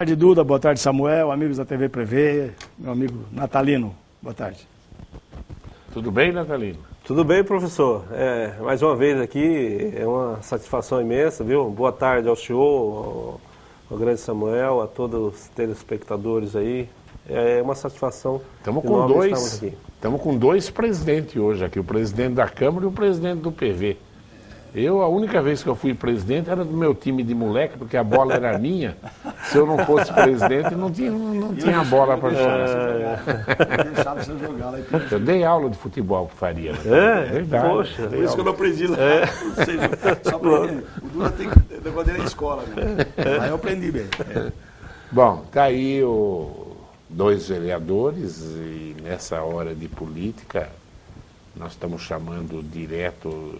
Boa tarde, Duda. Boa tarde, Samuel. Amigos da TV Prevê. Meu amigo Natalino. Boa tarde. Tudo bem, Natalino? Tudo bem, professor. Mais uma vez aqui, é uma satisfação imensa, viu? Boa tarde ao senhor, ao grande Samuel, a todos os telespectadores aí. É uma satisfação. Estamos com dois presidentes hoje aqui, o presidente da Câmara e o presidente do PV. A única vez que eu fui presidente era do meu time de moleque, porque a bola era minha. Se eu não fosse presidente, não tinha bola para jogar. Deixava você jogar lá. Eu dei aula de futebol para Faria. Verdade. Poxa, por isso que eu não aprendi lá. Só aprendi. O Duda tem negócio dele na escola, né? Lá eu aprendi bem. Bom, tá aí dois vereadores e nessa hora de política nós estamos chamando direto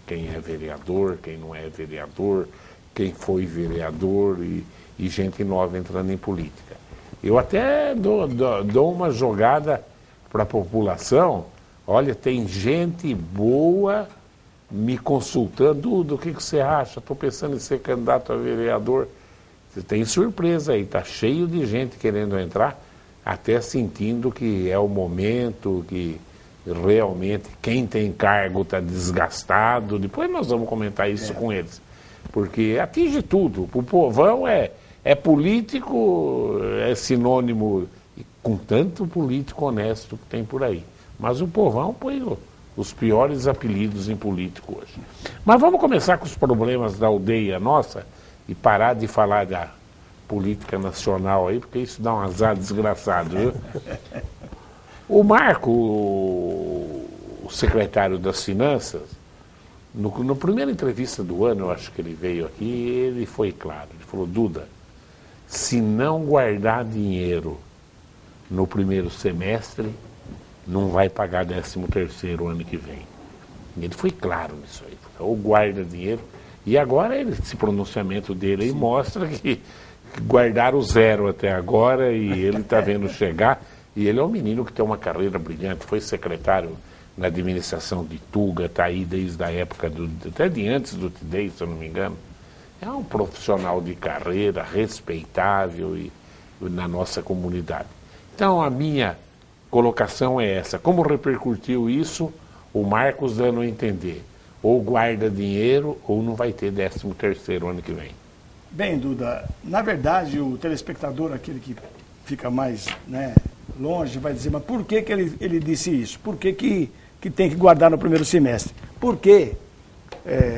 quem é vereador, quem não é vereador, quem foi vereador e gente nova entrando em política. Eu até dou uma jogada para a população. Olha, tem gente boa me consultando. Duda, o que você acha? Estou pensando em ser candidato a vereador. Você tem surpresa aí, está cheio de gente querendo entrar, até sentindo que é o momento, que realmente quem tem cargo está desgastado. Depois nós vamos comentar isso com eles, porque atinge tudo. O povão é político, é sinônimo, com tanto político honesto que tem por aí. Mas o povão põe os piores apelidos em político hoje. Mas vamos começar com os problemas da aldeia nossa e parar de falar da política nacional aí, porque isso dá um azar desgraçado, viu? O Marco, o secretário das Finanças, no primeira entrevista do ano, eu acho que ele veio aqui, ele foi claro. Ele falou: Duda, se não guardar dinheiro no primeiro semestre, não vai pagar 13º ano que vem. Ele foi claro nisso aí. Ou guarda dinheiro. E agora esse pronunciamento dele aí mostra que guardaram zero até agora e ele está vendo chegar. E ele é um menino que tem uma carreira brilhante, foi secretário na administração de Tuga, está aí desde a época, até de antes do TIDEI, se eu não me engano. É um profissional de carreira, respeitável na nossa comunidade. Então a minha colocação é essa: como repercutiu isso, o Marcos dando a entender, ou guarda dinheiro ou não vai ter 13º ano que vem. Bem, Duda, na verdade o telespectador, aquele que fica mais longe, vai dizer: mas por que ele disse isso? Por que tem que guardar no primeiro semestre? Porque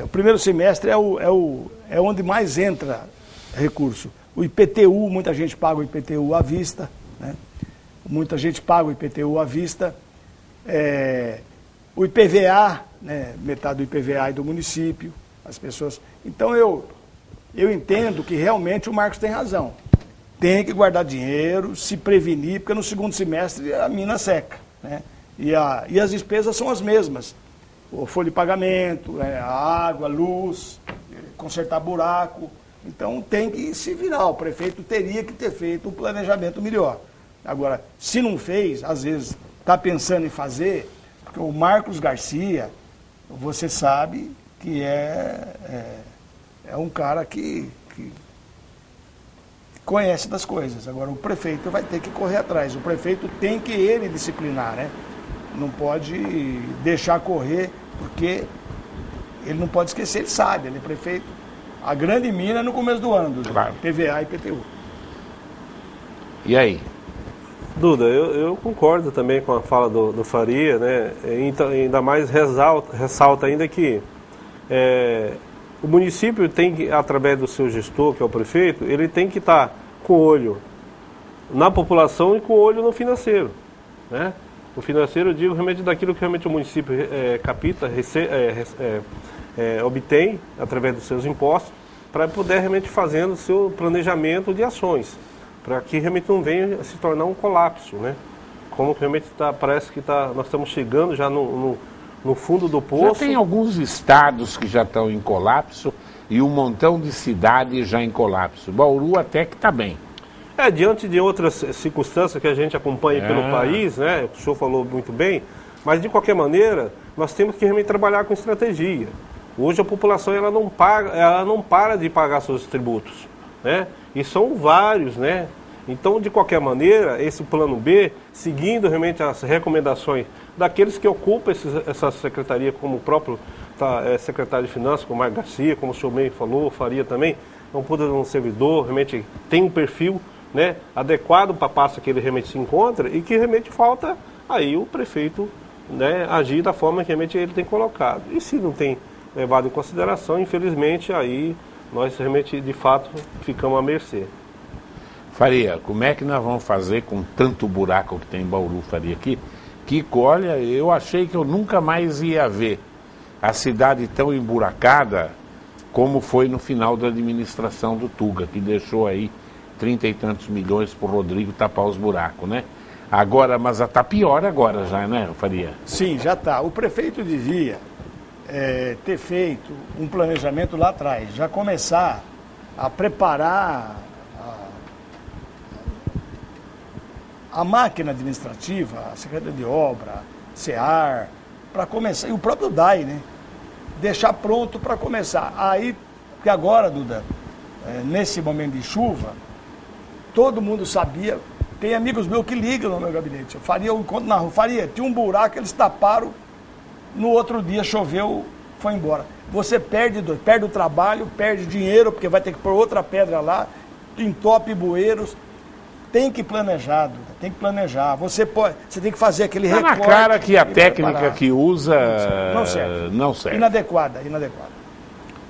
o primeiro semestre é onde mais entra recurso. O IPTU, muita gente paga o IPTU à vista, né? Muita gente paga o IPTU à vista. O IPVA, né? Metade do IPVA é do município, as pessoas. Então eu entendo que realmente o Marcos tem razão. Tem que guardar dinheiro, se prevenir, porque no segundo semestre a mina seca, né? E as despesas são as mesmas. O folha de pagamento, a água, a luz, consertar buraco. Então tem que se virar. O prefeito teria que ter feito um planejamento melhor. Agora, se não fez, às vezes está pensando em fazer, porque o Marcos Garcia, você sabe que é um cara que conhece das coisas. Agora o prefeito vai ter que correr atrás. O prefeito tem que ele disciplinar, né? Não pode deixar correr, porque ele não pode esquecer, ele sabe, ele é prefeito. A grande mina é no começo do ano, claro. PVA e IPTU. E aí? Duda, eu concordo também com a fala do Faria, né? Ainda mais ressalta ainda que o município tem que, através do seu gestor, que é o prefeito, ele tem que estar com o olho na população e com o olho no financeiro, né? O financeiro, eu digo realmente daquilo que realmente o município capta, obtém através dos seus impostos, para poder realmente fazendo o seu planejamento de ações, para que realmente não venha a se tornar um colapso, né? Como realmente parece que nós estamos chegando já no fundo do poço. Já tem alguns estados que já estão em colapso e um montão de cidades já em colapso. Bauru até que está bem. Diante de outras circunstâncias que a gente acompanha pelo país, né? O senhor falou muito bem, mas de qualquer maneira, nós temos que realmente trabalhar com estratégia. Hoje a população ela não para de pagar seus tributos, né? E são vários, né? Então, de qualquer maneira, esse plano B, seguindo realmente as recomendações daqueles que ocupam essa secretaria, como o próprio secretário de Finanças, como o Marco Garcia, como o senhor Meio falou, Faria também, é um puta de um servidor, realmente tem um perfil, né, adequado para a pasta que ele realmente se encontra, e que realmente falta aí o prefeito, né, agir da forma que realmente ele tem colocado. E se não tem levado em consideração, infelizmente, aí nós realmente, de fato, ficamos à mercê. Faria, como é que nós vamos fazer com tanto buraco que tem em Bauru, Faria, aqui? Que, olha, eu achei que eu nunca mais ia ver a cidade tão emburacada como foi no final da administração do Tuga, que deixou aí 30 e tantos milhões para o Rodrigo tapar os buracos, né? Agora, mas está pior agora já, né, Faria? Sim, já está. O prefeito devia ter feito um planejamento lá atrás, já começar a preparar a máquina administrativa, a Secretaria de Obra, SEAR, para começar, e o próprio DAI, né? Deixar pronto para começar. Aí, que agora, Duda, nesse momento de chuva, todo mundo sabia, tem amigos meus que ligam no meu gabinete. Eu encontro na rua, tinha um buraco, eles taparam, no outro dia choveu, foi embora. Você perde o trabalho, perde dinheiro, porque vai ter que pôr outra pedra lá, entope bueiros. Tem que planejar, Duda, tem que planejar. Você tem que fazer aquele recorte. Está na cara que a técnica que usa não serve. Inadequada.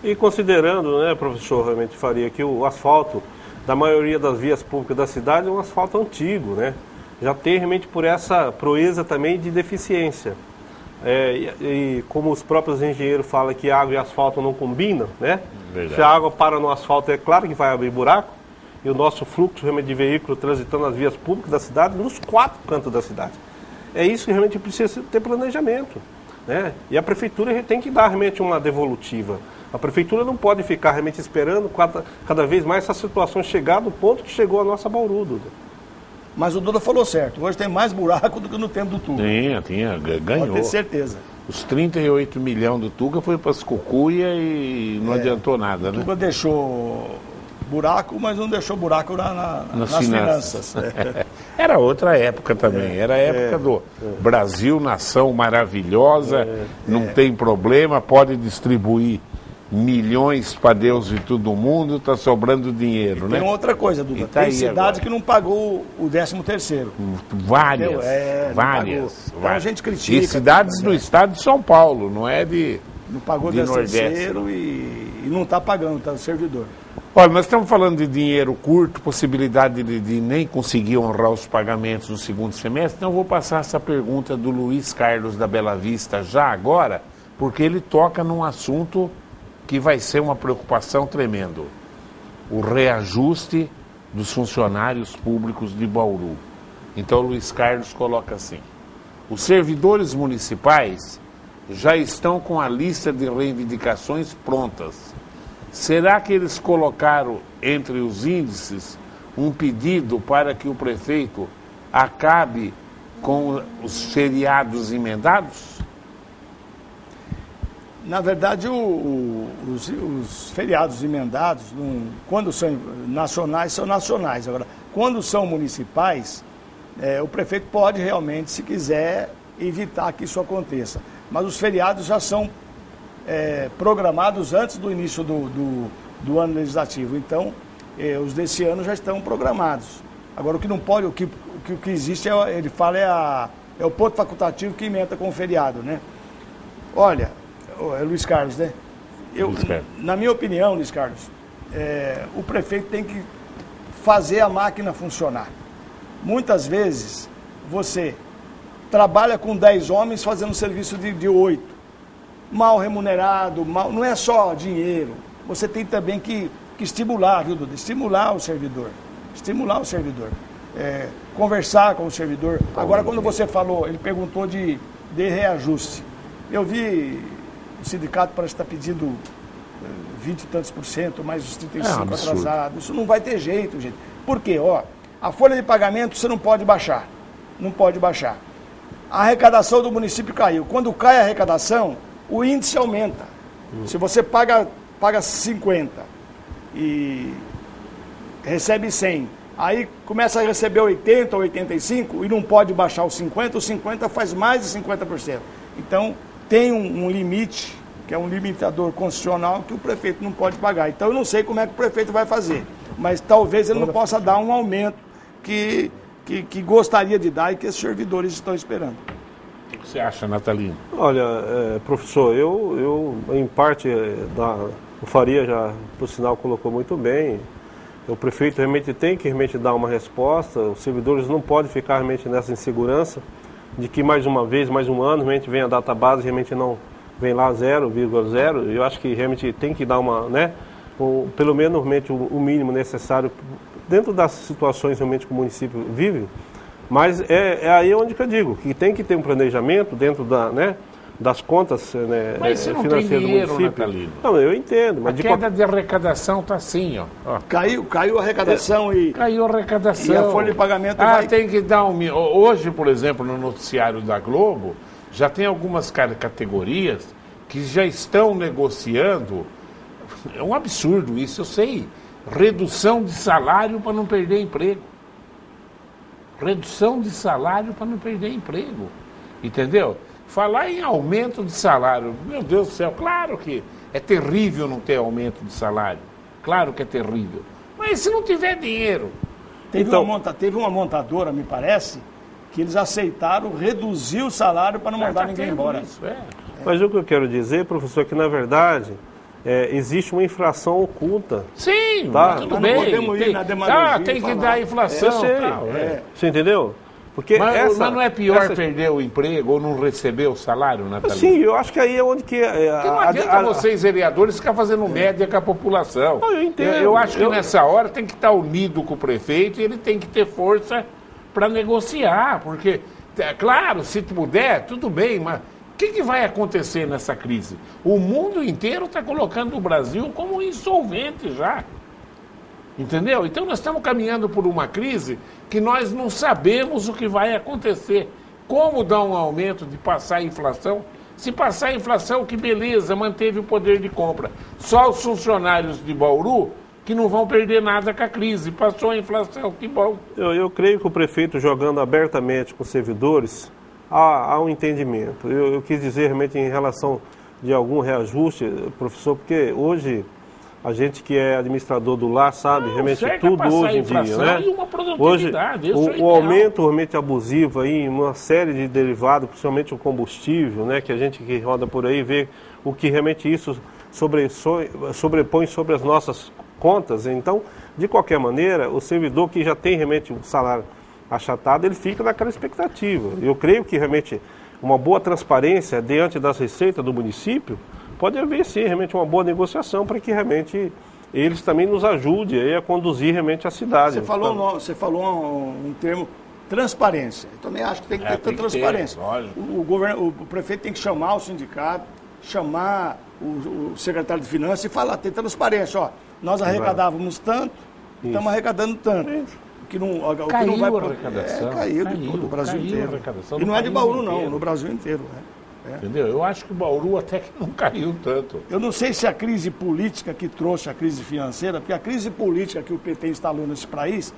E considerando, né, professor, realmente Faria, que o asfalto da maioria das vias públicas da cidade é um asfalto antigo, né? Já tem realmente por essa proeza também de deficiência. E como os próprios engenheiros falam que água e asfalto não combinam, né? Verdade. Se a água para no asfalto, é claro que vai abrir buraco. E o nosso fluxo realmente de veículos transitando nas vias públicas da cidade, nos 4 cantos da cidade. É isso que realmente precisa ter planejamento, né? E a prefeitura tem que dar realmente uma devolutiva. A prefeitura não pode ficar realmente esperando cada vez mais essa situação chegar do ponto que chegou a nossa Bauru, Duda. Mas o Duda falou certo, hoje tem mais buraco do que no tempo do Tuga. Ganhou. Pode ter certeza. Os 38 milhões do Tuga foi para as cucuia e não adiantou nada, né? O Tuga deixou buraco, mas não deixou buraco nas finanças. Era outra época também, era a época do Brasil, nação maravilhosa, não tem problema, pode distribuir milhões para Deus e todo mundo, está sobrando dinheiro, né? Tem outra coisa, Duda, tem cidade que não pagou o 13º. Várias. Então a gente critica. E cidades do estado de São Paulo, não é de não pagou o 13º e não está pagando, está no servidor. Olha, nós estamos falando de dinheiro curto, possibilidade de nem conseguir honrar os pagamentos no segundo semestre, então eu vou passar essa pergunta do Luiz Carlos da Bela Vista já agora, porque ele toca num assunto que vai ser uma preocupação tremenda. O reajuste dos funcionários públicos de Bauru. Então o Luiz Carlos coloca assim: os servidores municipais já estão com a lista de reivindicações prontas. Será que eles colocaram entre os índices um pedido para que o prefeito acabe com os feriados emendados? Na verdade, os feriados emendados, quando são nacionais, são nacionais. Agora, quando são municipais, o prefeito pode realmente, se quiser, evitar que isso aconteça. Mas os feriados já são programados antes do início do ano legislativo. Então, os desse ano já estão programados. Agora, o que não pode, o que existe, ele fala, é o ponto facultativo que emenda com o feriado, né? Olha, é Luiz Carlos, né? Na minha opinião, Luiz Carlos, o prefeito tem que fazer a máquina funcionar. Muitas vezes, você trabalha com 10 homens fazendo serviço de 8. Mal remunerado, não é só dinheiro. Você tem também que estimular, viu, Duda? Estimular o servidor. Conversar com o servidor. Agora, quando você falou, ele perguntou de reajuste. Eu vi o sindicato parece estar pedindo 20 e tantos %, mais os 35 atrasados. Isso não vai ter jeito, gente. Por quê? A folha de pagamento você não pode baixar. Não pode baixar. A arrecadação do município caiu. Quando cai a arrecadação, o índice aumenta. Se você paga 50 e recebe 100. Aí começa a receber 80 ou 85 e não pode baixar os 50 faz mais de 50%. Então, tem um limite, que é um limitador constitucional, que o prefeito não pode pagar. Então, eu não sei como é que o prefeito vai fazer, mas talvez ele não possa dar um aumento que gostaria de dar e que os servidores estão esperando. O que você acha, Natalino? Olha, professor, eu em parte, o Faria já, por sinal, colocou muito bem. O prefeito realmente tem que realmente dar uma resposta, os servidores não podem ficar realmente nessa insegurança de que mais uma vez, mais um ano, realmente vem a database, realmente não vem lá 0,0. Eu acho que realmente tem que dar uma, né, pelo menos realmente o mínimo necessário dentro das situações realmente que o município vive. Mas é aí onde que eu digo, que tem que ter um planejamento dentro das contas, né, mas você não financeiras tem dinheiro, do município. Natalino. Não, eu entendo. Mas a queda de arrecadação está assim, ó. Caiu a arrecadação Caiu a arrecadação. E a folha de pagamento vai... tem que dar Hoje, por exemplo, no noticiário da Globo, já tem algumas categorias que já estão negociando. É um absurdo isso, eu sei. Redução de salário para não perder emprego. Redução de salário para não perder emprego. Entendeu? Falar em aumento de salário, meu Deus do céu, claro que é terrível não ter aumento de salário. Claro que é terrível. Mas se não tiver dinheiro... Teve uma montadora, me parece, que eles aceitaram reduzir o salário para não mandar ninguém embora. Isso, Mas o que eu quero dizer, professor, é que na verdade existe uma inflação oculta. Sim, tá? Tudo bem. Não podemos ir na demagogia. Tem que dar inflação. Você entendeu? Porque mas não é pior perder o emprego ou não receber o salário, Natalino? Sim, eu acho que aí é onde que... Porque não adianta vocês, vereadores, ficar fazendo média com a população. Não, eu entendo. Eu acho que nessa hora tem que estar unido com o prefeito e ele tem que ter força para negociar. Porque, claro, se puder, tudo bem, mas o que vai acontecer nessa crise? O mundo inteiro está colocando o Brasil como insolvente já. Entendeu? Então nós estamos caminhando por uma crise que nós não sabemos o que vai acontecer. Como dar um aumento de passar a inflação? Se passar a inflação, que beleza, manteve o poder de compra. Só os funcionários de Bauru que não vão perder nada com a crise. Passou a inflação, que bom. Eu creio que o prefeito, jogando abertamente com os servidores, há um entendimento. Eu quis dizer realmente em relação de algum reajuste, professor, porque hoje... A gente que é administrador do lar sabe realmente tudo hoje em dia, né? Hoje o aumento realmente abusivo aí, uma série de derivados, principalmente o combustível, né? Que a gente que roda por aí vê o que realmente isso sobrepõe sobre as nossas contas. Então, de qualquer maneira, o servidor que já tem realmente um salário achatado, ele fica naquela expectativa. Eu creio que realmente uma boa transparência diante das receitas do município pode haver, sim, realmente uma boa negociação para que realmente eles também nos ajudem a conduzir realmente a cidade. Você falou um termo, transparência. Eu também acho que tem que ter transparência. O prefeito tem que chamar o sindicato, chamar o secretário de Finanças e falar, tem transparência. Ó, nós arrecadávamos tanto, estamos arrecadando tanto. Caiu a arrecadação. Caiu de todo o Brasil inteiro. E não é de Bauru, não, no Brasil inteiro. Entendeu? Eu acho que o Bauru até que não caiu tanto. Eu não sei se a crise política que trouxe a crise financeira, porque a crise política que o PT instalou nesse país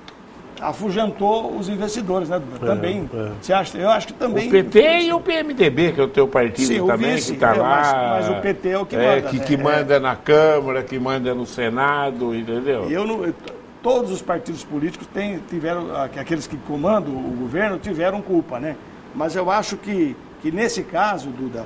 afugentou os investidores, né, Duda? Também. Você acha? Eu acho que também... O PT e o PMDB, que é o teu partido. Sim, também, vice, que está lá. Mas o PT é o que manda. Que manda na Câmara, que manda no Senado, entendeu? Todos os partidos políticos tiveram, aqueles que comandam o governo, tiveram culpa, né? Mas eu acho que nesse caso, Duda,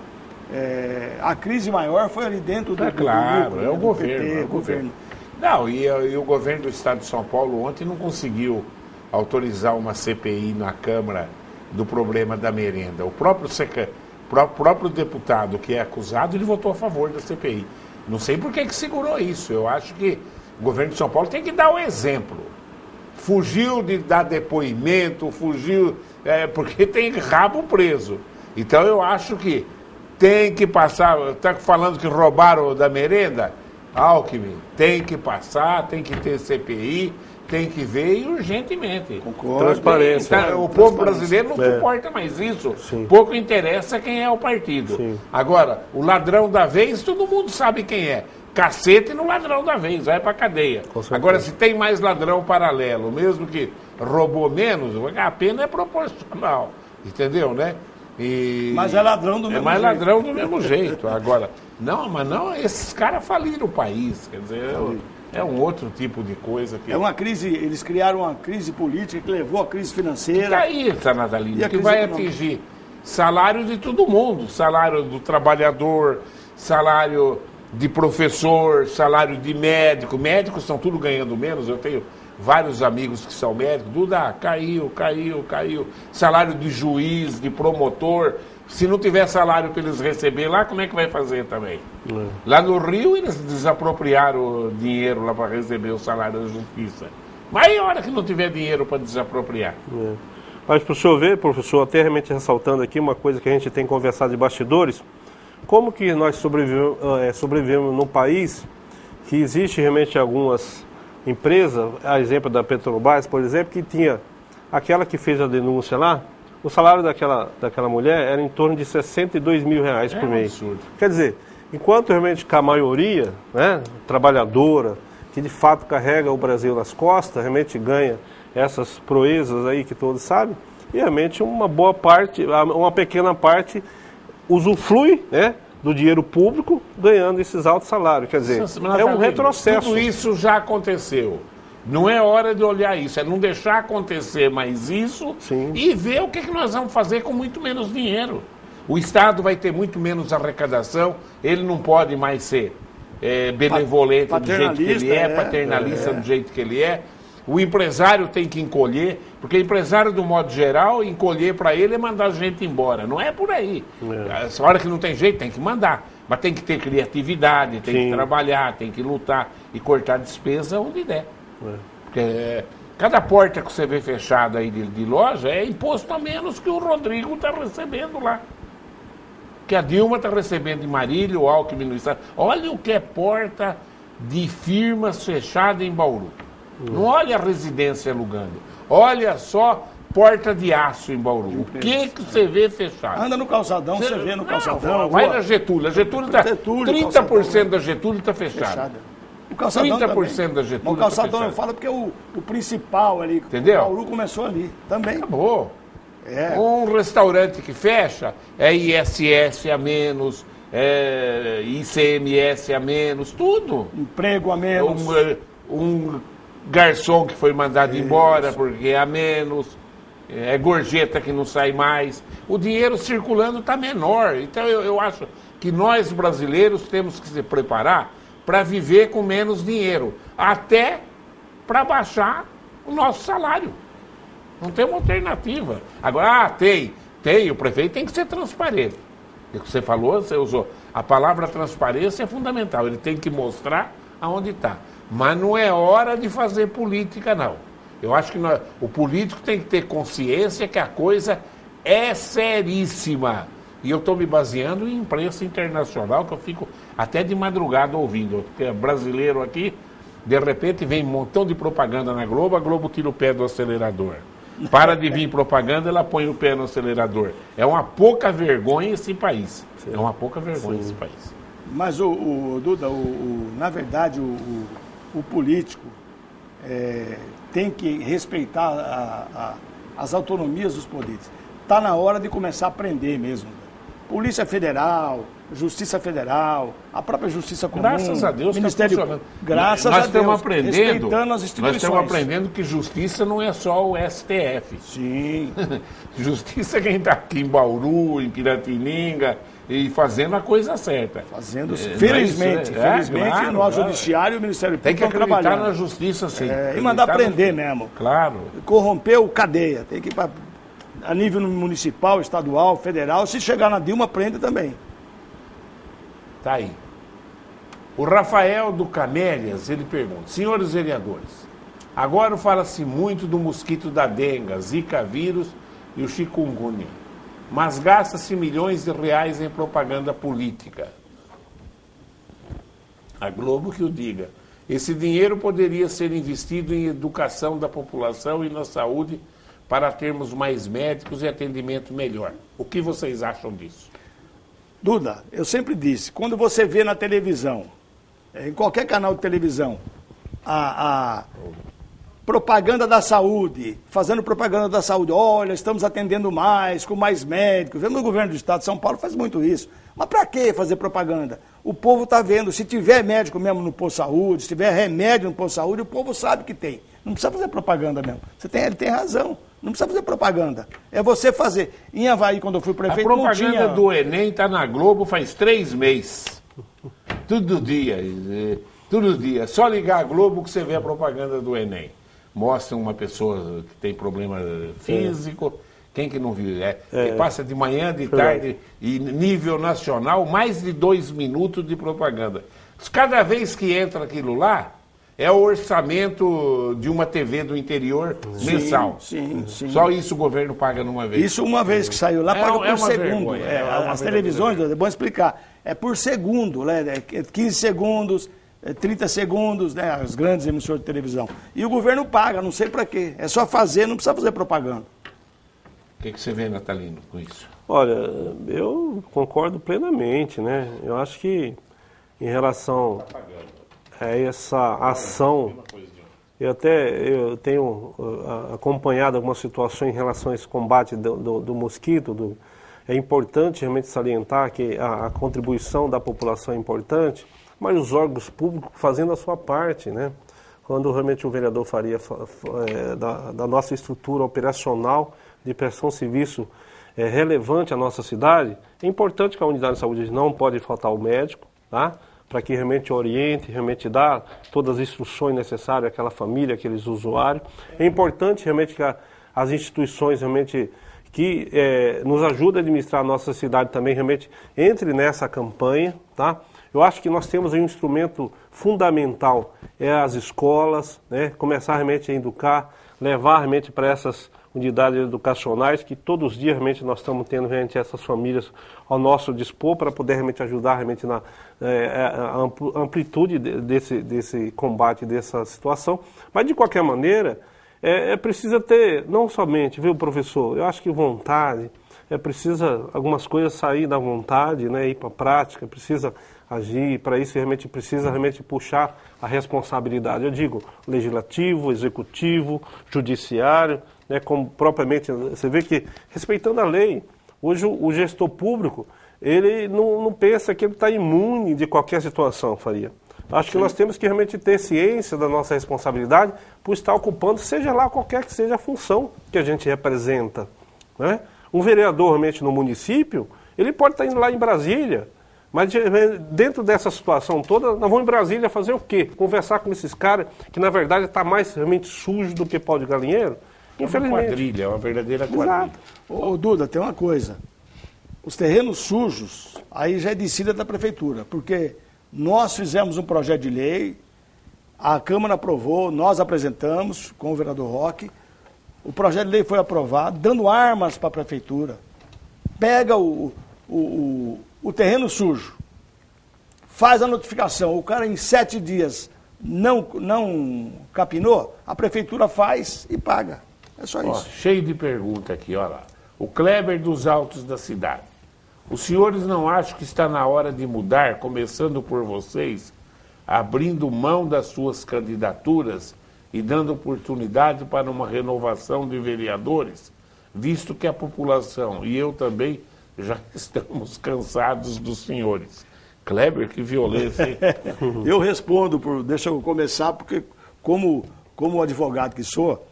a crise maior foi ali dentro do claro, grupo, é o governo. PT, é o governo. Não, e o governo do Estado de São Paulo ontem não conseguiu autorizar uma CPI na Câmara do problema da merenda. O próprio deputado que é acusado, ele votou a favor da CPI. Não sei por que segurou isso. Eu acho que o governo de São Paulo tem que dar o exemplo. Fugiu de dar depoimento, porque tem rabo preso. Então eu acho que tem que passar, está falando que roubaram da merenda? Alckmin, tem que passar, tem que ter CPI, tem que ver e urgentemente. Concordo. Transparência. O povo brasileiro não suporta mais isso. Sim. Pouco interessa quem é o partido. Sim. Agora, o ladrão da vez, todo mundo sabe quem é. cacete no ladrão da vez, vai pra cadeia. Agora, se tem mais ladrão paralelo, mesmo que roubou menos, a pena é proporcional, entendeu, né? Mas é ladrão do mesmo jeito. É mais ladrão do mesmo jeito. Agora, não, esses caras faliram o país, quer dizer, é um outro tipo de coisa. Que... É uma crise, eles criaram uma crise política que levou à crise financeira. E aí, Natalino, que vai atingir salário de todo mundo, salário do trabalhador, salário de professor, salário de médico. Médicos estão tudo ganhando menos, eu tenho vários amigos que são médicos, tudo caiu. Salário de juiz, de promotor. Se não tiver salário para eles receber lá, como é que vai fazer também? Lá no Rio, eles desapropriaram o dinheiro lá para receber o salário da justiça. Mas aí, a hora que não tiver dinheiro para desapropriar? Mas para o senhor ver, professor, até realmente ressaltando aqui uma coisa que a gente tem conversado de bastidores, como que nós sobrevivemos num país que existe realmente algumas empresas, a exemplo da Petrobras, por exemplo, que tinha aquela que fez a denúncia lá, o salário daquela mulher era em torno de 62 mil reais por mês. Absurdo. Quer dizer, enquanto realmente que a maioria, né, trabalhadora, que de fato carrega o Brasil nas costas, realmente ganha essas proezas aí que todos sabem, e realmente uma boa parte, uma pequena parte usufrui, né, do dinheiro público ganhando esses altos salários. Quer dizer, é um retrocesso. Tudo isso já aconteceu. Não é hora de olhar isso, é não deixar acontecer mais isso. Sim. E ver o que nós vamos fazer com muito menos dinheiro. O Estado vai ter muito menos arrecadação, ele não pode mais ser benevolente do jeito que ele é, paternalista do jeito que ele é. O empresário tem que encolher, porque o empresário, do modo geral, encolher para ele é mandar a gente embora. Não é por aí. Essa hora que não tem jeito, tem que mandar. Mas tem que ter criatividade, tem que trabalhar, tem que lutar e cortar despesa onde der. Porque cada porta que você vê fechada aí de loja é imposto a menos que o Rodrigo está recebendo lá. Que a Dilma está recebendo em Marília, o Alckmin no Estado. Olha o que é porta de firmas fechada em Bauru. Não olha a residência alugando. Olha só porta de aço em Bauru. O que você vê fechado? Anda no calçadão, você vê no calçadão. Vai na Getúlio. A Getúlio está... 30% da Getúlio está fechada. O calçadão 30% também. da Getúlio. O calçadão eu falo porque o principal ali, entendeu? O Bauru começou ali também. Acabou. Um restaurante que fecha é ISS a menos, ICMS a menos, tudo. Emprego a menos. Um garçom que foi mandado embora porque é a menos, gorjeta que não sai mais. O dinheiro circulando está menor. Então eu acho que nós brasileiros temos que se preparar para viver com menos dinheiro, até para baixar o nosso salário. Não tem uma alternativa. Agora, tem, o prefeito tem que ser transparente. O que você falou, você usou. A palavra transparência é fundamental, ele tem que mostrar aonde está. Mas não é hora de fazer política, não. Eu acho que o político tem que ter consciência que a coisa é seríssima. E eu estou me baseando em imprensa internacional, que eu fico até de madrugada ouvindo. Porque é brasileiro aqui, de repente vem um montão de propaganda na Globo, a Globo tira o pé do acelerador. Para de vir propaganda, ela põe o pé no acelerador. É uma pouca vergonha esse país. É uma pouca vergonha esse país. Mas, Duda, na verdade, o político tem que respeitar as autonomias dos poderes. Está na hora de começar a aprender mesmo. Polícia Federal, Justiça Federal, a própria Justiça Comum. Graças a Deus está funcionando. Graças a Deus. Respeitando as instituições. Nós estamos aprendendo que justiça não é só o STF. Sim. Justiça é quem está aqui em Bauru, em Piratininga, e fazendo a coisa certa. Fazendo, felizmente, claro, no Judiciário e o Ministério Público tem que acreditar trabalhando na justiça, sim. E mandar prender mesmo. Claro. Corrompeu, cadeia. Tem que ir a nível municipal, estadual, federal. Se chegar na Dilma, prende também. Tá aí. O Rafael do Camélias, ele pergunta: senhores vereadores, agora fala-se muito do mosquito da dengue, zika vírus e o chikungunya, mas gasta-se milhões de reais em propaganda política. A Globo que o diga. Esse dinheiro poderia ser investido em educação da população e na saúde para termos mais médicos e atendimento melhor. O que vocês acham disso? Duda, eu sempre disse, quando você vê na televisão em qualquer canal de televisão, a propaganda da saúde, fazendo propaganda da saúde, olha, estamos atendendo mais, com mais médicos. No governo do estado de São Paulo faz muito isso. Mas para que fazer propaganda? O povo está vendo, se tiver médico mesmo no posto de saúde, se tiver remédio no posto de saúde, o povo sabe que tem. Não precisa fazer propaganda mesmo. Ele tem razão. Não precisa fazer propaganda. É você fazer. Em Avaí, quando eu fui prefeito, a propaganda do Enem está na Globo faz 3 meses. Todo dia. Todo dia. Só ligar a Globo que você vê a propaganda do Enem. Mostra uma pessoa que tem problema físico. Quem que não viu? Passa de manhã, de tarde, e nível nacional, mais de 2 minutos de propaganda. Cada vez que entra aquilo lá, é o orçamento de uma TV do interior mensal. Sim. Só isso o governo paga numa vez. Isso uma vez que saiu lá, paga por segundo. As televisões, é bom explicar, é por segundo, né? 15 segundos, 30 segundos, né? As grandes emissoras de televisão. E o governo paga, não sei para quê. É só fazer, não precisa fazer propaganda. O que você vê, Natalino, com isso? Olha, eu concordo plenamente, né? Eu acho que em relação a essa ação, eu tenho acompanhado algumas situações em relação a esse combate do mosquito. É importante realmente salientar que a contribuição da população é importante, mas os órgãos públicos fazendo a sua parte, né? Quando realmente o vereador Faria, da nossa estrutura operacional de prestação de serviço relevante à nossa cidade, é importante que a unidade de saúde não pode faltar o médico, tá? Para que realmente oriente, realmente dá todas as instruções necessárias àquela família, àqueles usuários. É importante realmente que as instituições realmente que nos ajudam a administrar a nossa cidade também realmente entre nessa campanha, tá? Eu acho que nós temos aí um instrumento fundamental, as escolas, né? Começar realmente a educar, levar realmente para essas unidades educacionais, que todos os dias realmente nós estamos tendo realmente essas famílias ao nosso dispor para poder realmente ajudar realmente na amplitude desse combate, dessa situação. Mas de qualquer maneira, precisa ter, não somente, viu, professor, eu acho que vontade, precisa algumas coisas sair da vontade, né, ir para a prática, precisa agir, para isso realmente precisa realmente puxar a responsabilidade. Eu digo, legislativo, executivo, judiciário, né, como propriamente, você vê que, respeitando a lei, hoje o gestor público, ele não pensa que ele está imune de qualquer situação, Faria. Acho que nós temos que realmente ter ciência da nossa responsabilidade por estar ocupando, seja lá qualquer que seja a função que a gente representa, né? Um vereador realmente no município, ele pode estar indo lá em Brasília, mas dentro dessa situação toda, nós vamos em Brasília fazer o quê? Conversar com esses caras que na verdade está mais realmente sujo do que pau de galinheiro? Infelizmente. É uma quadrilha, é uma verdadeira quadrilha. Exato. Ô, Duda, tem uma coisa. Os terrenos sujos, aí já é descida da prefeitura, porque nós fizemos um projeto de lei, a Câmara aprovou, nós apresentamos com o vereador Roque, o projeto de lei foi aprovado, dando armas para a prefeitura. Pega o terreno sujo, faz a notificação, o cara em 7 dias não capinou, a prefeitura faz e paga. É só isso. Cheio de pergunta aqui, olha lá. O Kleber dos Altos da cidade. Os senhores não acham que está na hora de mudar, começando por vocês, abrindo mão das suas candidaturas e dando oportunidade para uma renovação de vereadores, visto que a população e eu também já estamos cansados dos senhores? Kleber, que violência, hein? Eu respondo, deixa eu começar, porque como advogado que sou,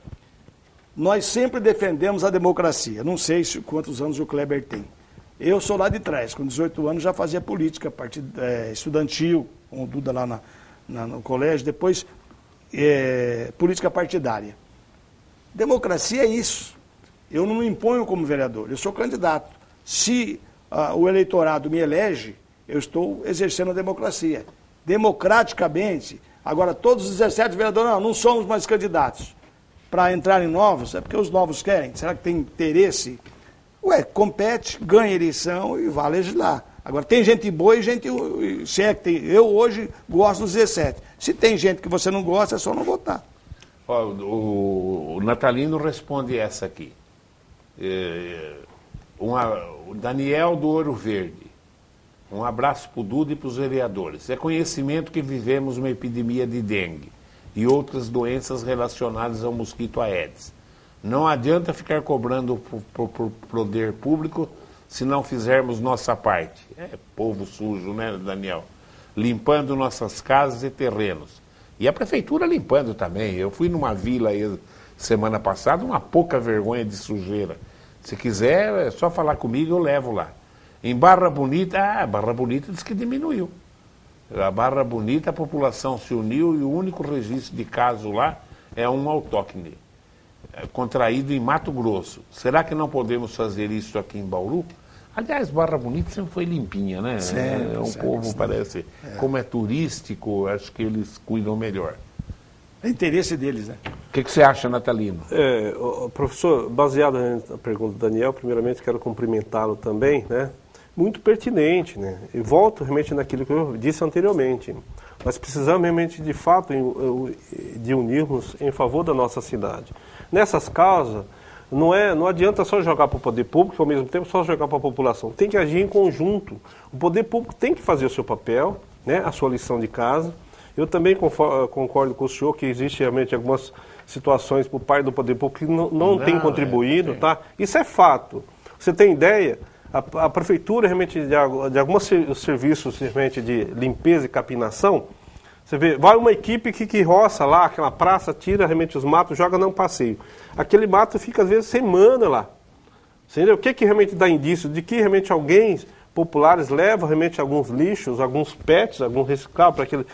nós sempre defendemos a democracia. Não sei quantos anos o Kleber tem. Eu sou lá de trás, com 18 anos já fazia política estudantil, com o Duda lá no colégio, depois política partidária. Democracia é isso. Eu não me imponho como vereador, eu sou candidato. Se o eleitorado me elege, eu estou exercendo a democracia. Democraticamente, agora todos os 17 vereadores, não somos mais candidatos. Para entrarem novos, é porque os novos querem. Será que tem interesse? Compete, ganha eleição e vai legislar. Agora, tem gente boa e gente... Se é que tem, eu hoje gosto dos 17. Se tem gente que você não gosta, é só não votar. O Natalino responde essa aqui. O Daniel do Ouro Verde. Um abraço para o Duda e para os vereadores. É conhecimento que vivemos uma epidemia de dengue e outras doenças relacionadas ao mosquito Aedes. Não adianta ficar cobrando por poder público se não fizermos nossa parte. É povo sujo, né, Daniel? Limpando nossas casas e terrenos. E a prefeitura limpando também. Eu fui numa vila aí semana passada, uma pouca vergonha de sujeira. Se quiser, é só falar comigo, eu levo lá. Em Barra Bonita, Barra Bonita diz que diminuiu. A Barra Bonita, a população se uniu e o único registro de caso lá é um autóctone, contraído em Mato Grosso. Será que não podemos fazer isso aqui em Bauru? Aliás, Barra Bonita sempre foi limpinha, né? É um povo, parece, como é turístico, acho que eles cuidam melhor. É interesse deles, né? O que você acha, Natalino? Professor, baseado na pergunta do Daniel, primeiramente quero cumprimentá-lo também, né? Muito pertinente, né? E volto realmente naquilo que eu disse anteriormente. Nós precisamos realmente, de fato, de unirmos em favor da nossa cidade. Nessas causas, não adianta só jogar para o poder público, ao mesmo tempo só jogar para a população. Tem que agir em conjunto. O poder público tem que fazer o seu papel, né? A sua lição de casa. Eu também concordo com o senhor que existe realmente algumas situações por parte do poder público que não tem contribuído, tá? Isso é fato. Você tem ideia? A prefeitura realmente de alguns serviços realmente de limpeza e capinação, você vê, vai uma equipe que roça lá, aquela praça, tira realmente os matos, joga num passeio. Aquele mato fica às vezes semana lá. Entendeu? O que realmente dá indício de que realmente alguém populares levam realmente alguns lixos, alguns pets, algum reciclável para aquele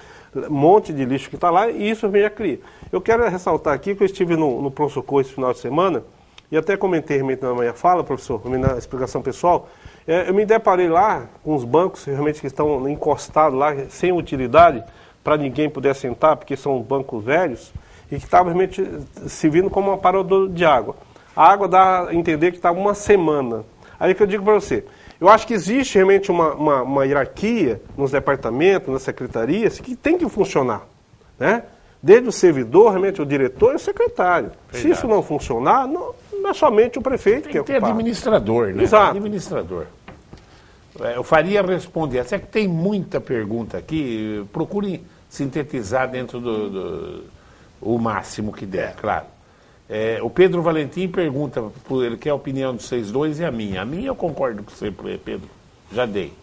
monte de lixo que está lá, e isso já cria. Eu quero ressaltar aqui que eu estive no pronto-socorro esse final de semana, e até comentei realmente na minha fala, professor, na explicação pessoal, eu me deparei lá com os bancos realmente que estão encostados lá, sem utilidade, para ninguém poder sentar, porque são bancos velhos, e que estavam realmente servindo como um aparador de água. A água dá a entender que está uma semana. Aí que eu digo para você, eu acho que existe realmente uma hierarquia nos departamentos, nas secretarias, que tem que funcionar, né? Desde o servidor, realmente o diretor e o secretário. Verdade. Se isso não funcionar, não é somente o prefeito que é ocupado. Tem administrador, né? Exato. Administrador. Eu faria responder. Essa é que tem muita pergunta aqui. Procure sintetizar dentro o máximo que der, claro. O Pedro Valentim pergunta, ele quer a opinião de vocês dois e a minha. A minha eu concordo com você, Pedro. Já dei.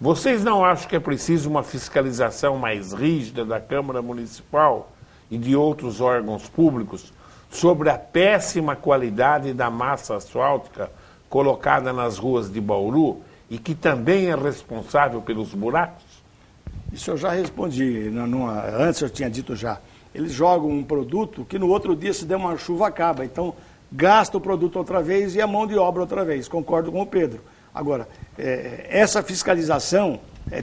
Vocês não acham que é preciso uma fiscalização mais rígida da Câmara Municipal e de outros órgãos públicos sobre a péssima qualidade da massa asfáltica colocada nas ruas de Bauru e que também é responsável pelos buracos? Isso eu já respondi. Antes eu tinha dito já. Eles jogam um produto que no outro dia, se der uma chuva, acaba. Então, gasta o produto outra vez e a mão de obra outra vez. Concordo com o Pedro. Agora, essa fiscalização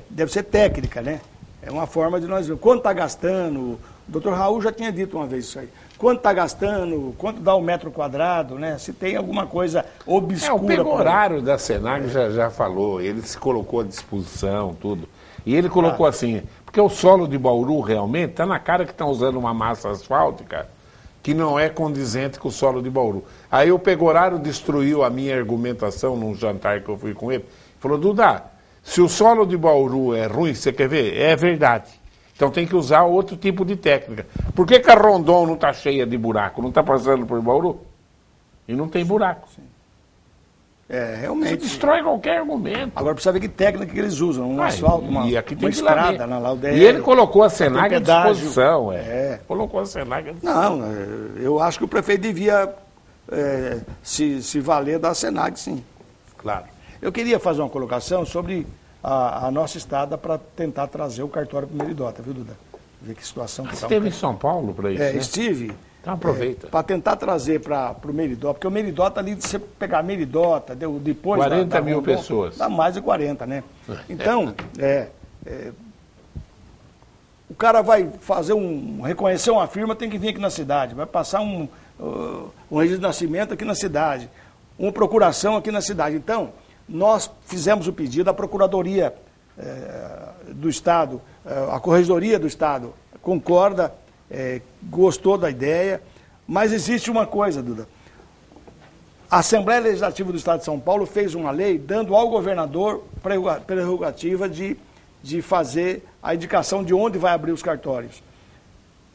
deve ser técnica, né? É uma forma de nós ver quanto está gastando. O doutor Raul já tinha dito uma vez isso aí. Quanto está gastando, quanto dá o metro quadrado, né? Se tem alguma coisa obscura. O pegorário da Senag já falou, ele se colocou à disposição, tudo. E ele colocou assim, porque o solo de Bauru realmente está na cara que estão usando uma massa asfáltica que não é condizente com o solo de Bauru. Aí o pegorário destruiu a minha argumentação num jantar que eu fui com ele. Falou, Duda, se o solo de Bauru é ruim, você quer ver? É verdade. Então tem que usar outro tipo de técnica. Por que a Rondon não está cheia de buraco? Não está passando por Bauru? E não tem buraco. Sim. Realmente. Você destrói qualquer argumento. Agora precisa ver que técnica que eles usam. Um asfalto, uma estrada na Laudeira. E ele colocou a Senag à disposição. Colocou a Senag à disposição. Não, eu acho que o prefeito devia se valer da Senag, sim. Claro. Eu queria fazer uma colocação sobre a nossa estrada para tentar trazer o cartório para o Meridota, viu, Duda? Ver que situação que está. Você esteve em São Paulo para isso, né? Estive. Então aproveita. Para tentar trazer para o Meridota, porque o Meridota ali, se você pegar Meridota, depois 40 mil pessoas. Dá mais de 40, né? Então, o cara vai fazer reconhecer uma firma, tem que vir aqui na cidade, vai passar um registro de nascimento aqui na cidade, uma procuração aqui na cidade. Então, nós fizemos o pedido, a Procuradoria do Estado, a Corregedoria do Estado concorda, gostou da ideia, mas existe uma coisa, Duda. A Assembleia Legislativa do Estado de São Paulo fez uma lei dando ao governador prerrogativa de fazer a indicação de onde vai abrir os cartórios.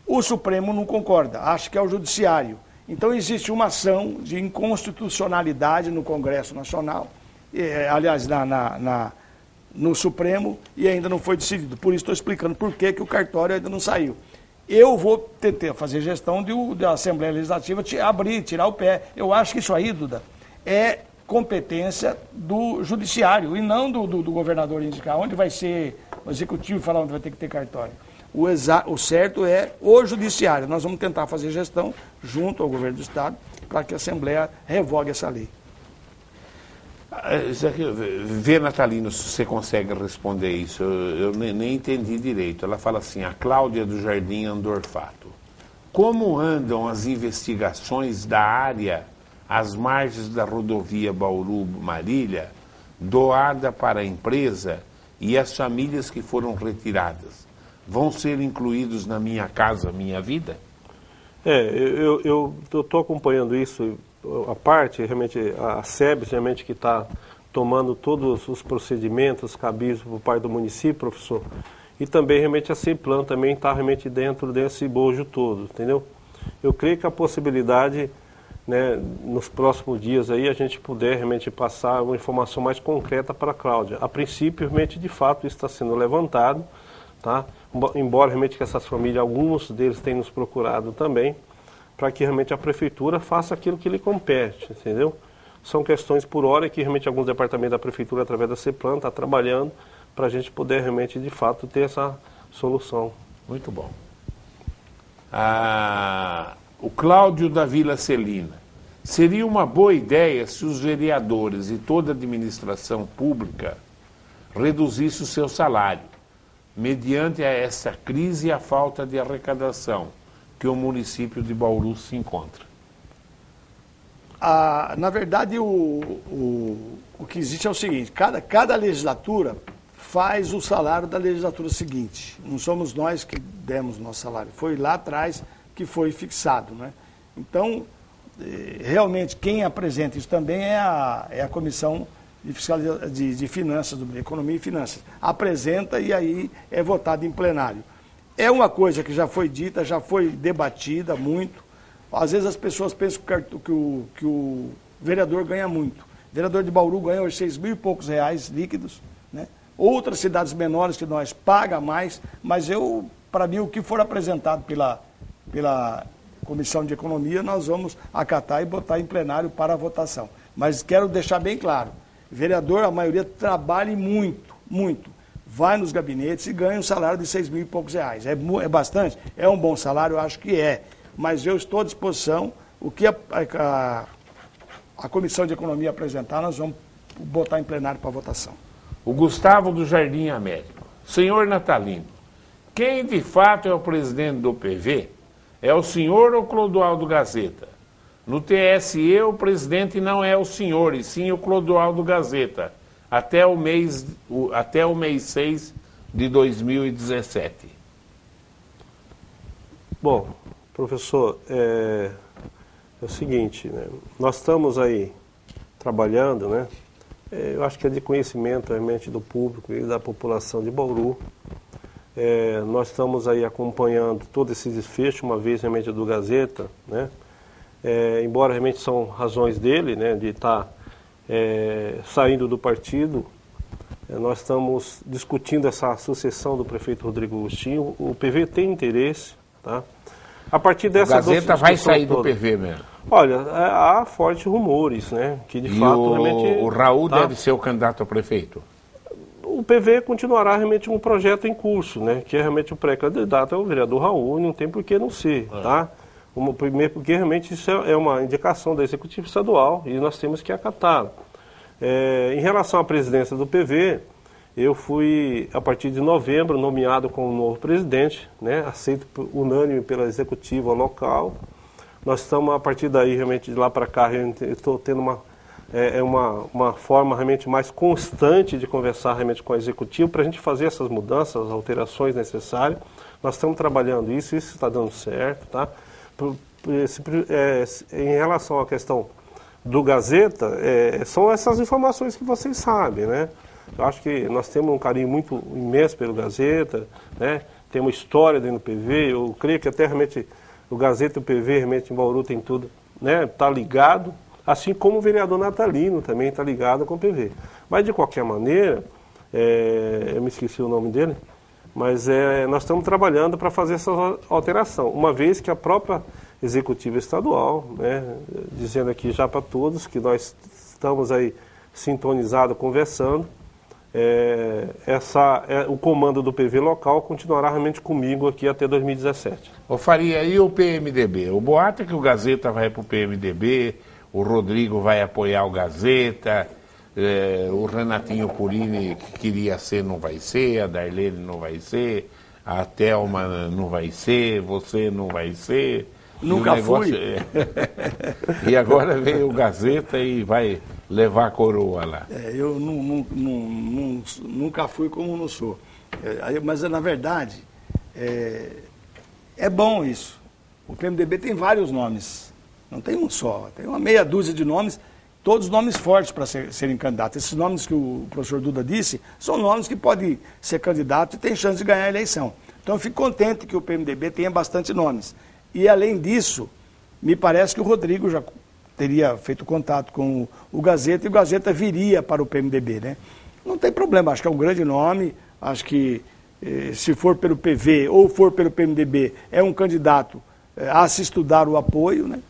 O Supremo não concorda, acha que é o Judiciário. Então existe uma ação de inconstitucionalidade no Congresso Nacional, aliás, no Supremo, e ainda não foi decidido. Por isso estou explicando por que o cartório ainda não saiu. Eu vou tentar fazer gestão da Assembleia Legislativa, abrir, tirar o pé. Eu acho que isso aí, Duda, é competência do Judiciário e não do governador indicar onde vai ser o Executivo e falar onde vai ter que ter cartório. O certo é o Judiciário. Nós vamos tentar fazer gestão junto ao governo do Estado para que a Assembleia revogue essa lei. Vê, Natalino, se você consegue responder isso. Eu nem entendi direito. Ela fala assim, a Cláudia do Jardim Andorfato. Como andam as investigações da área às margens da rodovia Bauru-Marília, doada para a empresa e as famílias que foram retiradas? Vão ser incluídos na Minha Casa Minha Vida? Eu estou acompanhando isso. A parte, realmente, a SEB, realmente, que está tomando todos os procedimentos cabíveis por parte do município, professor, e também, realmente, a CEPLAN também está, realmente, dentro desse bojo todo, entendeu? Eu creio que a possibilidade, né, nos próximos dias aí, a gente puder, realmente, passar uma informação mais concreta para a Cláudia. A princípio, realmente, de fato, isso está sendo levantado, tá? Embora, realmente, que essas famílias, alguns deles têm nos procurado também, para que realmente a prefeitura faça aquilo que lhe compete, entendeu? São questões por hora que realmente alguns departamentos da prefeitura, através da CEPLAN, está trabalhando para a gente poder realmente, de fato, ter essa solução. Muito bom. O Cláudio da Vila Celina. Seria uma boa ideia se os vereadores e toda a administração pública reduzissem o seu salário, mediante a essa crise e a falta de arrecadação que o município de Bauru se encontra? Na verdade, o que existe é o seguinte, cada legislatura faz o salário da legislatura seguinte. Não somos nós que demos nosso salário, foi lá atrás que foi fixado, né? Então, realmente, quem apresenta isso também é a Comissão de Finanças, de Economia e Finanças. Apresenta e aí é votado em plenário. É uma coisa que já foi dita, já foi debatida muito. Às vezes as pessoas pensam que o vereador ganha muito. O vereador de Bauru ganha hoje 6 mil e poucos reais líquidos, né? Outras cidades menores que nós pagam mais, mas para mim, o que for apresentado pela Comissão de Economia, nós vamos acatar e botar em plenário para a votação. Mas quero deixar bem claro, vereador, a maioria trabalha muito, muito. Vai nos gabinetes e ganha um salário de 6 mil e poucos reais. É bastante? É um bom salário? Eu acho que é. Mas eu estou à disposição. O que a Comissão de Economia apresentar, nós vamos botar em plenário para votação. O Gustavo do Jardim Américo. Senhor Natalino, quem de fato é o presidente do PV? É o senhor ou Clodoaldo Gazeta? No TSE, o presidente não é o senhor, e sim o Clodoaldo Gazeta. Até o mês 6 de 2017. Bom, professor, é o seguinte, né? Nós estamos aí trabalhando, né? Eu acho que é de conhecimento realmente do público e da população de Bauru. Nós estamos aí acompanhando todo esse desfecho, uma vez realmente do Gazeta, né? Embora realmente são razões dele, né, de estar saindo do partido, nós estamos discutindo essa sucessão do prefeito Rodrigo Agostinho. O PV tem interesse, tá? A partir dessa... O Gazeta vai sair do PV mesmo? Olha, há fortes rumores, né? Que de fato realmente... O Raul deve ser o candidato a prefeito? O PV continuará realmente um projeto em curso, né? Que é realmente o pré-candidato é o vereador Raul, e não tem por que não ser, tá? Primeiro porque realmente isso é uma indicação da Executiva Estadual e nós temos que acatá-la. Em relação à presidência do PV, eu fui, a partir de novembro, nomeado como novo presidente, né, aceito unânime pela Executiva local. Nós estamos, a partir daí, realmente, de lá para cá, estou tendo uma forma realmente mais constante de conversar realmente com a Executiva para a gente fazer essas mudanças, as alterações necessárias. Nós estamos trabalhando isso está dando certo, tá? Em relação à questão do Gazeta, são essas informações que vocês sabem, né? Eu acho que nós temos um carinho muito imenso pelo Gazeta, né? Tem uma história dentro do PV, eu creio que até realmente o Gazeta e o PV realmente em Bauru tem tudo, né? Tá ligado, assim como o vereador Natalino também está ligado com o PV. Mas de qualquer maneira, eu me esqueci o nome dele, mas nós estamos trabalhando para fazer essa alteração, uma vez que a própria Executiva Estadual, né, dizendo aqui já para todos que nós estamos aí sintonizados, conversando, o comando do PV local continuará realmente comigo aqui até 2017. Ô Faria, e o PMDB? O boato é que o Gazeta vai para o PMDB, o Rodrigo vai apoiar o Gazeta, o Renatinho Purini, que queria ser, não vai ser, a Darlene não vai ser, a Thelma não vai ser, você não vai ser. Nunca fui. E agora veio o Gazeta e vai levar a coroa lá. Eu nunca fui como não sou. Mas, na verdade, é bom isso. O PMDB tem vários nomes, não tem um só. Tem uma meia dúzia de nomes, todos nomes fortes para serem candidatos. Esses nomes que o professor Duda disse são nomes que podem ser candidato e tem chance de ganhar a eleição. Então, eu fico contente que o PMDB tenha bastante nomes. E, além disso, me parece que o Rodrigo já teria feito contato com o Gazeta e o Gazeta viria para o PMDB, né? Não tem problema, acho que é um grande nome, acho que se for pelo PV ou for pelo PMDB, é um candidato a se estudar o apoio, né?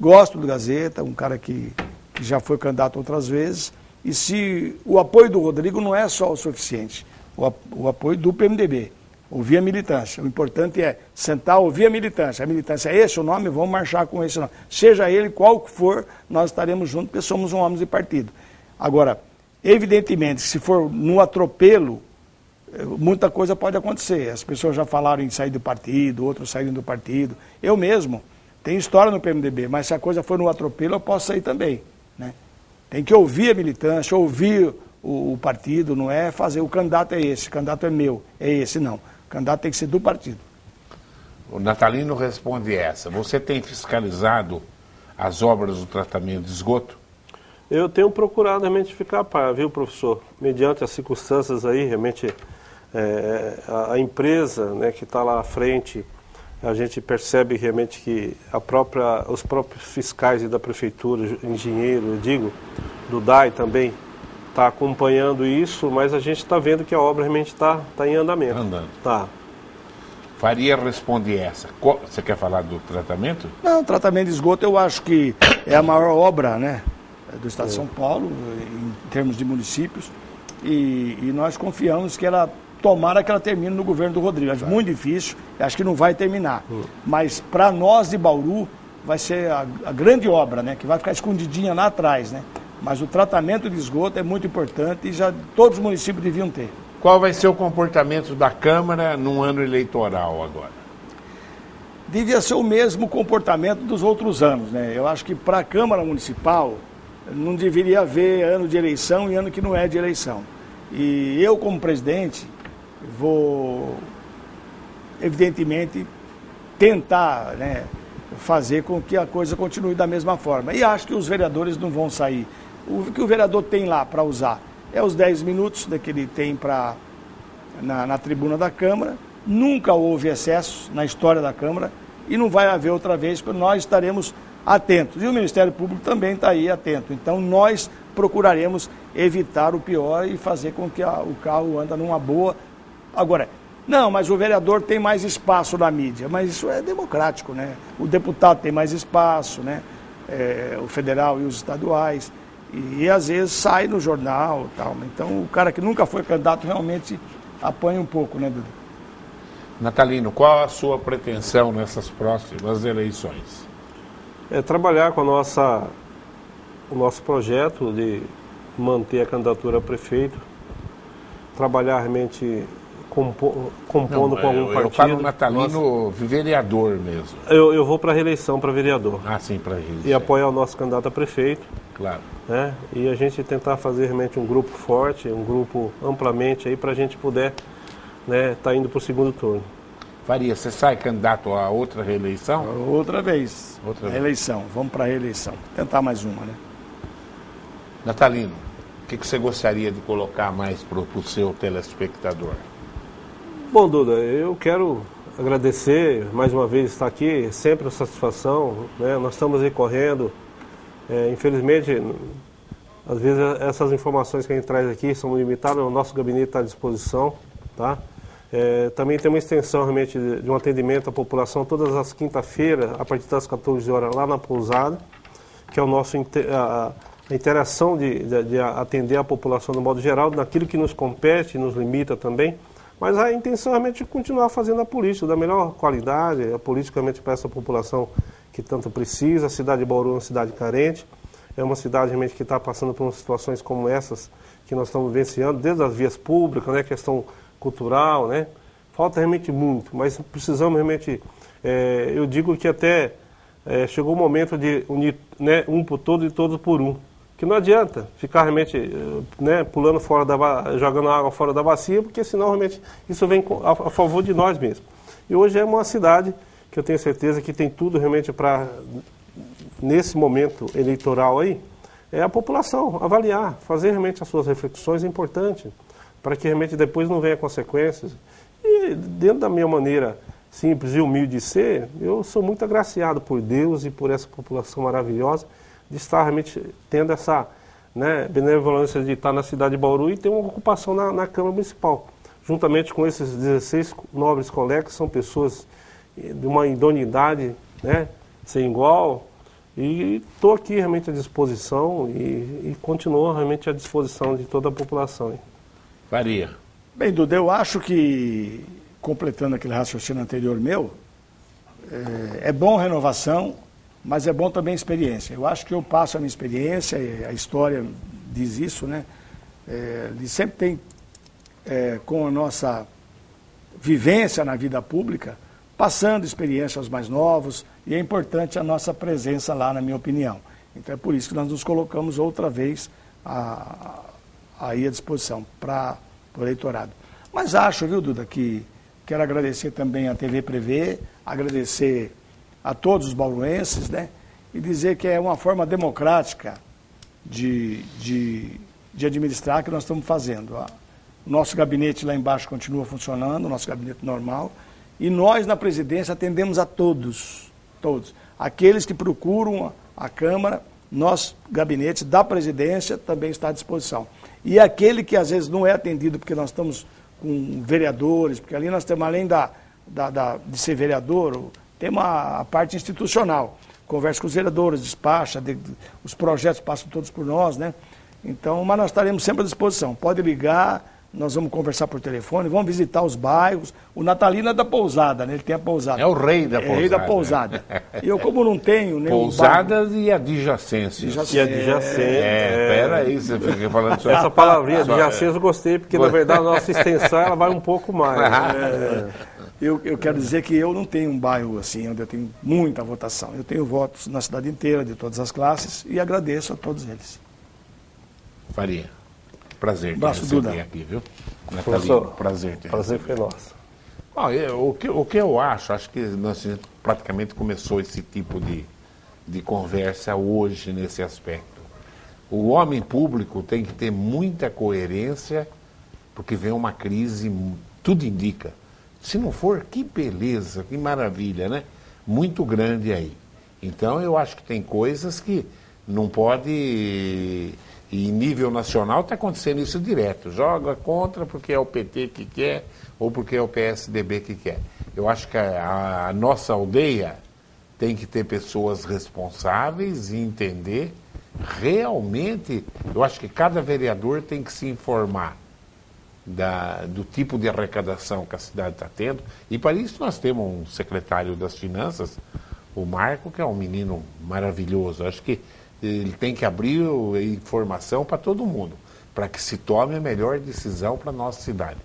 Gosto do Gazeta, um cara que já foi candidato outras vezes, e se o apoio do Rodrigo não é só o suficiente, o apoio do PMDB. Ouvir a militância. O importante é sentar, ouvir a militância. A militância é esse o nome, vamos marchar com esse nome. Seja ele qual for, nós estaremos juntos, porque somos um homem de partido. Agora, evidentemente, se for no atropelo, muita coisa pode acontecer. As pessoas já falaram em sair do partido, outros saírem do partido. Eu mesmo tenho história no PMDB, mas se a coisa for no atropelo, eu posso sair também, né? Tem que ouvir a militância, ouvir o partido, não é fazer o candidato é esse, o candidato é meu, é esse, não. O candidato tem que ser do partido. O Natalino responde essa. Você tem fiscalizado as obras do tratamento de esgoto? Eu tenho procurado realmente ficar a par, viu, professor? Mediante as circunstâncias aí, realmente, a empresa, né, que está lá à frente, a gente percebe realmente que os próprios fiscais da prefeitura, engenheiro, eu digo, do DAI também, está acompanhando isso, mas a gente está vendo que a obra realmente está em andamento. Andando. Tá. Faria responde essa. Você quer falar do tratamento? Não, o tratamento de esgoto eu acho que é a maior obra, né, do Estado de São Paulo, em termos de municípios, e nós confiamos que tomara que ela termine no governo do Rodrigo. Acho muito difícil, acho que não vai terminar. Mas para nós de Bauru vai ser a grande obra, né, que vai ficar escondidinha lá atrás, né? Mas o tratamento de esgoto é muito importante e já todos os municípios deviam ter. Qual vai ser o comportamento da Câmara num ano eleitoral agora? Devia ser o mesmo comportamento dos outros anos, né? Eu acho que para a Câmara Municipal não deveria haver ano de eleição e ano que não é de eleição. E eu, como presidente, vou, evidentemente, tentar, né, fazer com que a coisa continue da mesma forma. E acho que os vereadores não vão sair. O que o vereador tem lá para usar é os 10 minutos que ele tem na tribuna da Câmara. Nunca houve excesso na história da Câmara e não vai haver outra vez, porque nós estaremos atentos. E o Ministério Público também está aí atento. Então nós procuraremos evitar o pior e fazer com que o carro ande numa boa. Agora, não, mas o vereador tem mais espaço na mídia, mas isso é democrático, né? O deputado tem mais espaço, né? O federal e os estaduais, e às vezes sai no jornal e tal. Então o cara que nunca foi candidato realmente apanha um pouco, né, Duda? Natalino, qual a sua pretensão nessas próximas eleições? É trabalhar com o nosso projeto de manter a candidatura a prefeito, trabalhar realmente compondo com algum partido. Eu falo Natalino vereador mesmo. Eu vou para a reeleição para vereador. Ah, sim, para reeleição. E apoiar o nosso candidato a prefeito. Claro. Né? E a gente tentar fazer realmente um grupo forte, um grupo amplamente aí para a gente poder, né, tá indo para o segundo turno. Faria, você sai candidato a outra reeleição? Outra vez. Reeleição. Vamos para a reeleição. Tentar mais uma, né? Natalino, o que você gostaria de colocar mais para o seu telespectador? Bom, Duda, eu quero agradecer mais uma vez estar aqui, sempre uma satisfação, né? Nós estamos aí correndo, infelizmente, às vezes essas informações que a gente traz aqui são limitadas, o nosso gabinete está à disposição, tá? Também tem uma extensão realmente de um atendimento à população todas as quinta-feiras, a partir das 14 horas, lá na pousada, que é o nosso a interação de atender a população no modo geral, naquilo que nos compete, nos limita também, mas a intenção realmente é continuar fazendo a política da melhor qualidade, a política realmente para essa população que tanto precisa. A cidade de Bauru é uma cidade carente, é uma cidade realmente que está passando por situações como essas que nós estamos vivenciando, desde as vias públicas, né, questão cultural, né? Falta realmente muito, mas precisamos realmente, eu digo que até chegou o momento de unir, né, um por todo e todos por um, que não adianta ficar realmente, né, pulando fora jogando água fora da bacia, porque senão realmente isso vem a favor de nós mesmos. E hoje é uma cidade que eu tenho certeza que tem tudo realmente para, nesse momento eleitoral aí, a população avaliar, fazer realmente as suas reflexões é importante, para que realmente depois não venha consequências. E dentro da minha maneira simples e humilde de ser, eu sou muito agraciado por Deus e por essa população maravilhosa de estar realmente tendo essa, né, benevolência de estar na cidade de Bauru e ter uma ocupação na Câmara Municipal. Juntamente com esses 16 nobres colegas, são pessoas de uma idoneidade, né, sem igual, e estou aqui realmente à disposição e continuo realmente à disposição de toda a população. Faria. Bem, Duda, eu acho que, completando aquele raciocínio anterior meu, é bom renovação, mas é bom também experiência. Eu acho que eu passo a minha experiência, e a história diz isso, né? Ele sempre tem, com a nossa vivência na vida pública, passando experiência aos mais novos, e é importante a nossa presença lá, na minha opinião. Então é por isso que nós nos colocamos outra vez aí à disposição para o eleitorado. Mas acho, viu, Duda, que quero agradecer também à TV Prevê, agradecer a todos os bauruenses, né, e dizer que é uma forma democrática de administrar que nós estamos fazendo. O nosso gabinete lá embaixo continua funcionando, o nosso gabinete normal, e nós na presidência atendemos a todos. Aqueles que procuram a Câmara, nosso gabinete da presidência também está à disposição. E aquele que às vezes não é atendido porque nós estamos com vereadores, porque ali nós temos, além de ser vereador, temos a parte institucional. Conversa com os vereadores, despacha, os projetos passam todos por nós, né? Então, mas nós estaremos sempre à disposição. Pode ligar, nós vamos conversar por telefone, vamos visitar os bairros. O Natalino é da Pousada, né? Ele tem a Pousada. É o rei da Pousada. É o rei da Pousada. E eu, como não tenho nenhum Pousada e adjacências. E adjacência. Peraí, você fica falando isso. Essa palavrinha adjacência eu gostei, porque na verdade a nossa extensão ela vai um pouco mais. Eu quero dizer que eu não tenho um bairro assim, onde eu tenho muita votação. Eu tenho votos na cidade inteira, de todas as classes, e agradeço a todos eles. Faria. Prazer te Abraço, receber Duda. aqui, viu? Natalino, prazer te Prazer receber. foi nosso. Bom, o que eu acho que nós praticamente começou esse tipo de conversa hoje nesse aspecto. O homem público tem que ter muita coerência, porque vem uma crise, tudo indica. Se não for, que beleza, que maravilha, né? Muito grande aí. Então eu acho que tem coisas que não pode... E em nível nacional está acontecendo isso direto. Joga contra porque é o PT que quer ou porque é o PSDB que quer. Eu acho que a nossa aldeia tem que ter pessoas responsáveis e entender realmente. Eu acho que cada vereador tem que se informar do tipo de arrecadação que a cidade está tendo. E para isso nós temos um secretário das Finanças, o Marco, que é um menino maravilhoso. Acho que ele tem que abrir informação para todo mundo, para que se tome a melhor decisão para a nossa cidade.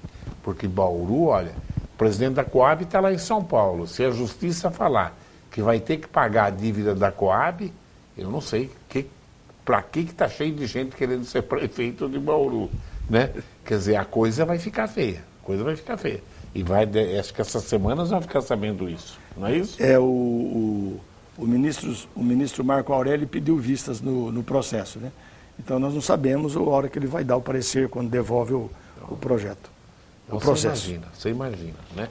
Porque Bauru, olha, o presidente da Coab está lá em São Paulo. Se a justiça falar que vai ter que pagar a dívida da Coab, eu não sei para que está cheio de gente querendo ser prefeito de Bauru, né? Quer dizer, a coisa vai ficar feia. E acho que essa semana nós vamos ficar sabendo isso, não é isso? O ministro Marco Aurélio pediu vistas no processo, né? Então nós não sabemos a hora que ele vai dar o parecer quando devolve o projeto, o processo. Você imagina, né?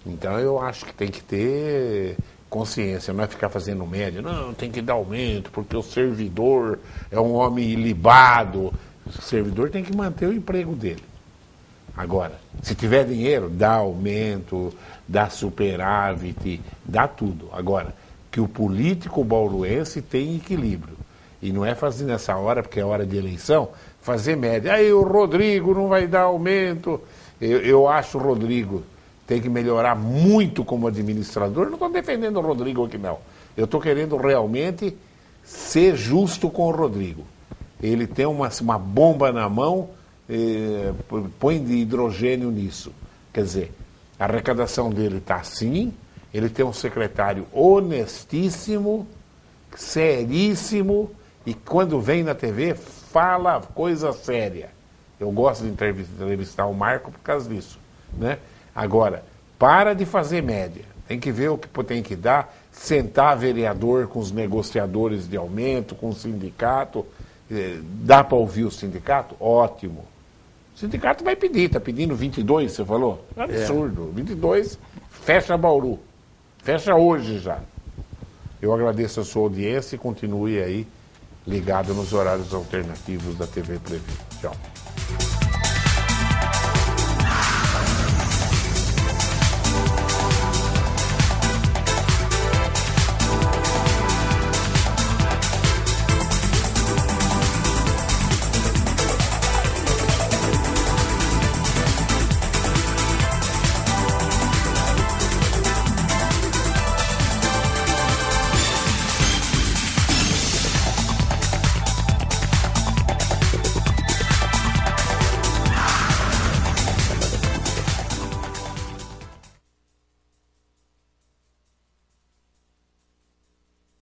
Então eu acho que tem que ter consciência, não é ficar fazendo média, não, tem que dar aumento, porque o servidor é um homem ilibado. O servidor tem que manter o emprego dele. Agora, se tiver dinheiro, dá aumento, dá superávit, dá tudo. Agora, que o político bauruense tem equilíbrio. E não é fazer nessa hora, porque é hora de eleição, fazer média. Aí o Rodrigo não vai dar aumento. Eu acho o Rodrigo tem que melhorar muito como administrador. Não estou defendendo o Rodrigo aqui, não. Eu estou querendo realmente ser justo com o Rodrigo. Ele tem uma bomba na mão, põe de hidrogênio nisso. Quer dizer, a arrecadação dele está assim, ele tem um secretário honestíssimo, seríssimo, e quando vem na TV, fala coisa séria. Eu gosto de entrevistar o Marco por causa disso, né? Agora, para de fazer média. Tem que ver o que tem que dar, sentar vereador com os negociadores de aumento, com o sindicato. Dá para ouvir o sindicato? Ótimo. O sindicato vai pedir, está pedindo 22, você falou? É absurdo. 22, fecha Bauru. Fecha hoje já. Eu agradeço a sua audiência e continue aí ligado nos horários alternativos da TV Prevê. Tchau.